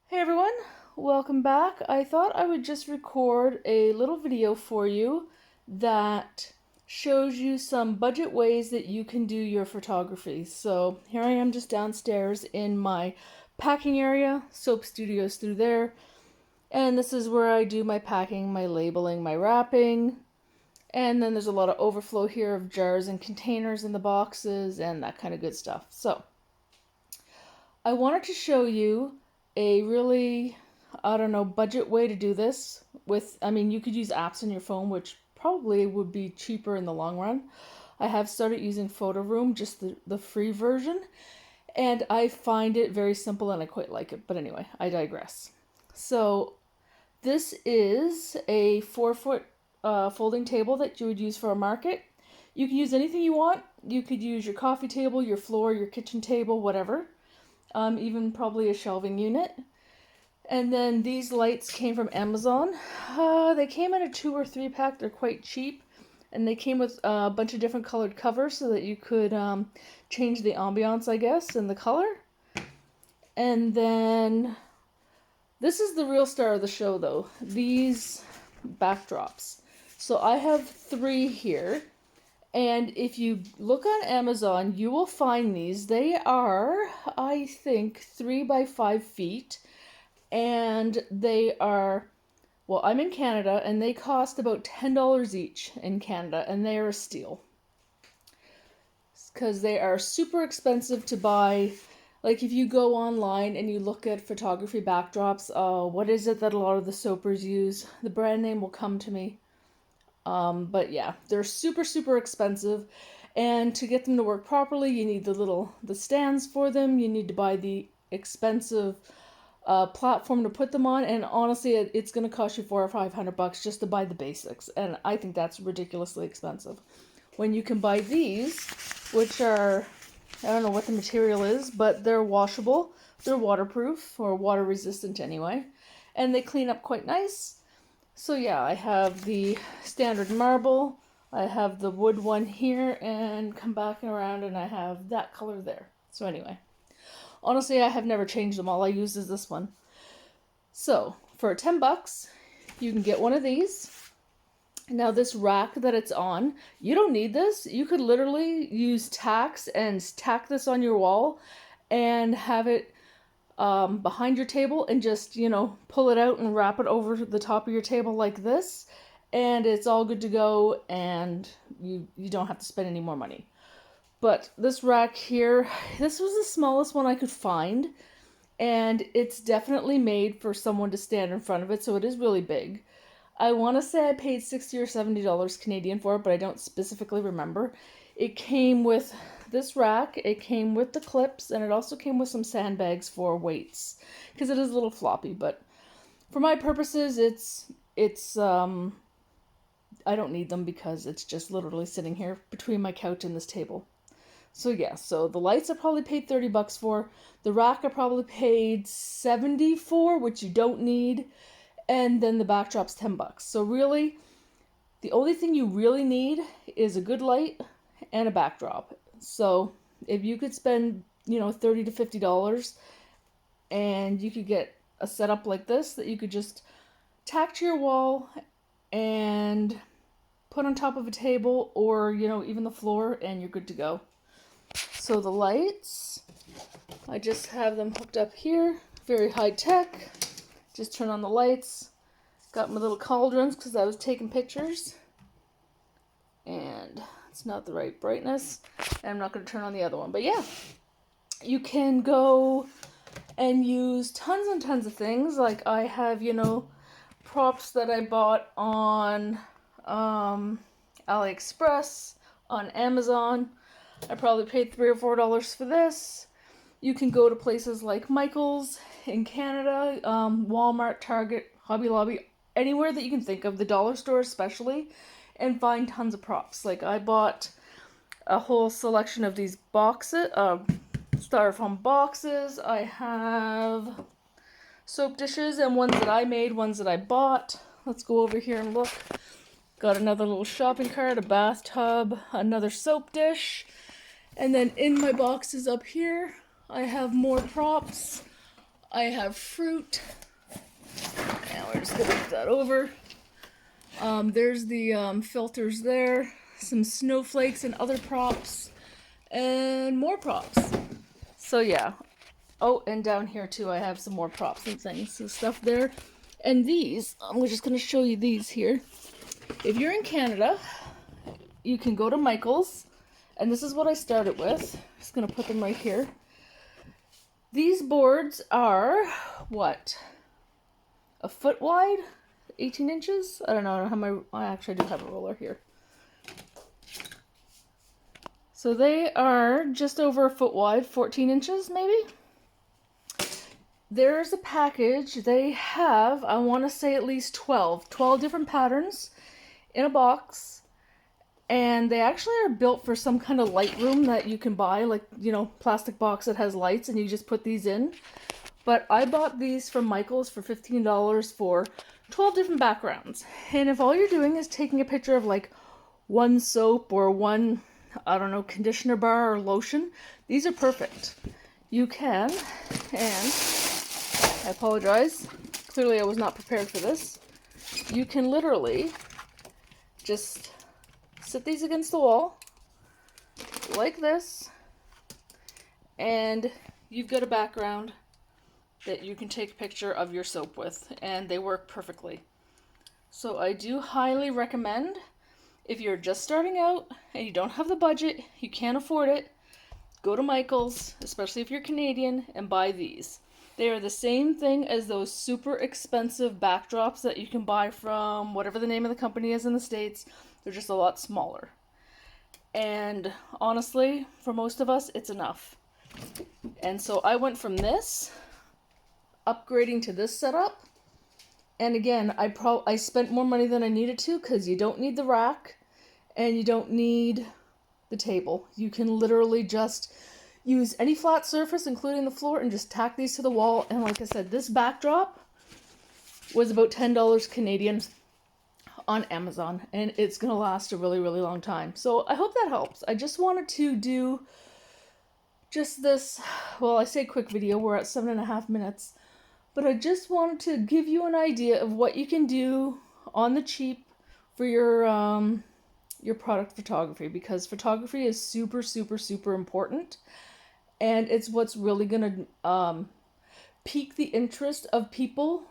Hey everyone, welcome back. I thought I would just record a little video for you that shows you some budget ways that you can do your photography. So here I am just downstairs in my packing area, soap studios through there, and this is where I do my packing, my labeling, my wrapping, and then there's a lot of overflow here of jars and containers in the boxes and that kind of good stuff. So I wanted to show you a really, I don't know, budget way to do this you could use apps on your phone, which probably would be cheaper in the long run. I have started using Photo Room, just the free version, and I find it very simple and I quite like it. But anyway, I digress. So this is a 4-foot folding table that you would use for a market. You can use anything you want. You could use your coffee table, your floor, your kitchen table, whatever. Even probably a shelving unit. And then these lights came from Amazon. They came in a 2 or 3 pack. They're quite cheap. And they came with a bunch of different colored covers so that you could change the ambiance, I guess, and the color. And then this is the real star of the show, though. These backdrops. So I have 3 here. And if you look on Amazon, you will find these. They are, I think, 3 by 5 feet. And they are, well, I'm in Canada, and they cost about $10 each in Canada, and they are a steal. Because they are super expensive to buy. Like, if you go online and you look at photography backdrops, what is it that a lot of the soapers use? The brand name will come to me. But yeah, they're super, super expensive. And to get them to work properly, you need the stands for them. You need to buy the expensive platform to put them on. And honestly, it's going to cost you $400 or $500 just to buy the basics. And I think that's ridiculously expensive. When you can buy these, which are, I don't know what the material is, but they're washable. They're waterproof, or water resistant anyway. And they clean up quite nice. So yeah, I have the standard marble, I have the wood one here, and come back around and I have that color there. So anyway, honestly, I have never changed them. All I use is this one. So for $10, you can get one of these. Now this rack that it's on, you don't need this. You could literally use tacks and tack this on your wall and have it behind your table and just, pull it out and wrap it over the top of your table like this, and it's all good to go, and you don't have to spend any more money. But this rack here, this was the smallest one I could find, and it's definitely made for someone to stand in front of it, so it is really big. I want to say I paid $60 or $70 Canadian for it, but I don't specifically remember. It came with this rack, it came with the clips, and it also came with some sandbags for weights, because it is a little floppy. But for my purposes, it's I don't need them because it's just literally sitting here between my couch and this table. So yeah, so the lights I probably paid $30 for. The rack I probably paid $70 for, which you don't need. And then the backdrop's $10. So really, the only thing you really need is a good light and a backdrop. So if you could spend, $30 to $50, and you could get a setup like this that you could just tack to your wall and put on top of a table, or, even the floor, and you're good to go. So the lights, I just have them hooked up here, very high tech. Just turn on the lights. Got my little cauldrons because I was taking pictures. And it's not the right brightness. And I'm not going to turn on the other one. But yeah, you can go and use tons and tons of things. Like I have, props that I bought on AliExpress, on Amazon. I probably paid $3 or $4 for this. You can go to places like Michael's in Canada, Walmart, Target, Hobby Lobby, anywhere that you can think of, the dollar store especially, and find tons of props. Like I bought a whole selection of these boxes, styrofoam boxes. I have soap dishes, and ones that I made, ones that I bought. Let's go over here and look. Got another little shopping cart, a bathtub, another soap dish, and then in my boxes up here, I have more props. I have fruit. Now we're just gonna move that over. There's the filters there, some snowflakes and other props, and more props. So yeah. Oh, and down here too, I have some more props and things, so stuff there. And these, I'm just gonna show you these here. If you're in Canada, you can go to Michael's, and this is what I started with. Just gonna put them right here. These boards are, what, a foot wide? 18 inches? I don't know how I actually do have a ruler here. So they are just over a foot wide, 14 inches maybe? There's a package. They have, I want to say at least 12 different patterns in a box. And they actually are built for some kind of light room that you can buy, like, you know, plastic box that has lights, and you just put these in. But I bought these from Michael's for $15 for 12 different backgrounds. And if all you're doing is taking a picture of like one soap or one, I don't know, conditioner bar or lotion, these are perfect. You can, and I apologize, clearly I was not prepared for this. You can literally just sit these against the wall like this, and you've got a background that you can take a picture of your soap with, and they work perfectly. So I do highly recommend, if you're just starting out and you don't have the budget, you can't afford it, go to Michael's, especially if you're Canadian, and buy these. They are the same thing as those super expensive backdrops that you can buy from whatever the name of the company is in the States. They're just a lot smaller. And honestly, for most of us, it's enough. And so I went from this, upgrading to this setup. And again, I spent more money than I needed to, because you don't need the rack and you don't need the table. You can literally just use any flat surface, including the floor, and just tack these to the wall. And like I said, this backdrop was about $10 Canadian on Amazon, and it's gonna last a really, really long time. So I hope that helps. I just wanted to do just this, well, I say quick video, we're at 7.5 minutes, but I just wanted to give you an idea of what you can do on the cheap for your product photography, because photography is super, super, super important, and it's what's really gonna pique the interest of people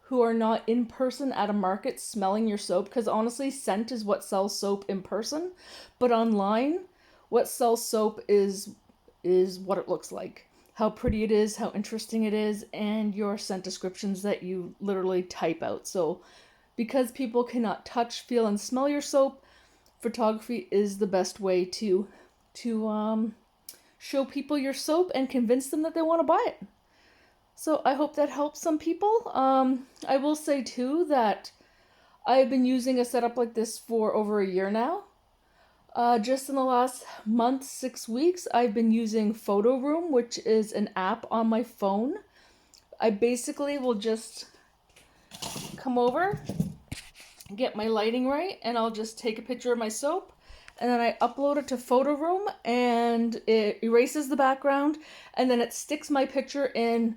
who are not in person at a market smelling your soap, because honestly, scent is what sells soap in person, but online, what sells soap is what it looks like, how pretty it is, how interesting it is, and your scent descriptions that you literally type out. So because people cannot touch, feel, and smell your soap, photography is the best way to show people your soap and convince them that they want to buy it. So I hope that helps some people. I will say too that I've been using a setup like this for over a year now. Just in the last month, 6 weeks, I've been using Photo Room, which is an app on my phone. I basically will just come over, get my lighting right, and I'll just take a picture of my soap, and then I upload it to Photo Room, and it erases the background, and then it sticks my picture in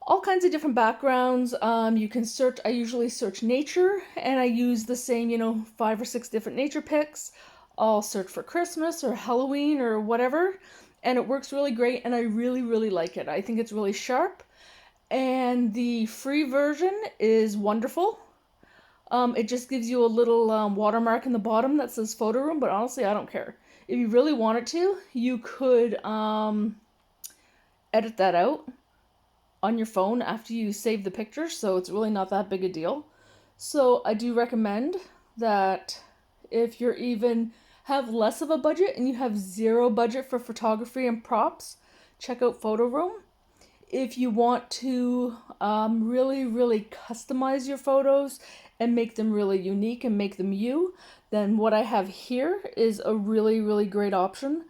all kinds of different backgrounds. You can search, I usually search nature, and I use the same, 5 or 6 different nature pics. I'll search for Christmas or Halloween or whatever, and it works really great, and I really, really like it. I think it's really sharp, and the free version is wonderful. It just gives you a little watermark in the bottom that says Photo Room, but honestly, I don't care. If you really wanted to, you could edit that out on your phone after you save the picture, so it's really not that big a deal. So I do recommend that if you're even have less of a budget and you have zero budget for photography and props, check out Photo Room. If you want to really, really customize your photos and make them really unique and make them you, then what I have here is a really, really great option.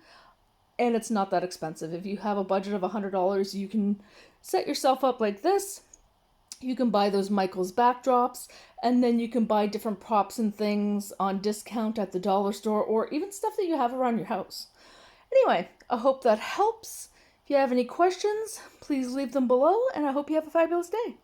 And it's not that expensive. If you have a budget of $100, you can set yourself up like this. You can buy those Michael's backdrops, and then you can buy different props and things on discount at the dollar store, or even stuff that you have around your house. Anyway, I hope that helps. If you have any questions, please leave them below, and I hope you have a fabulous day.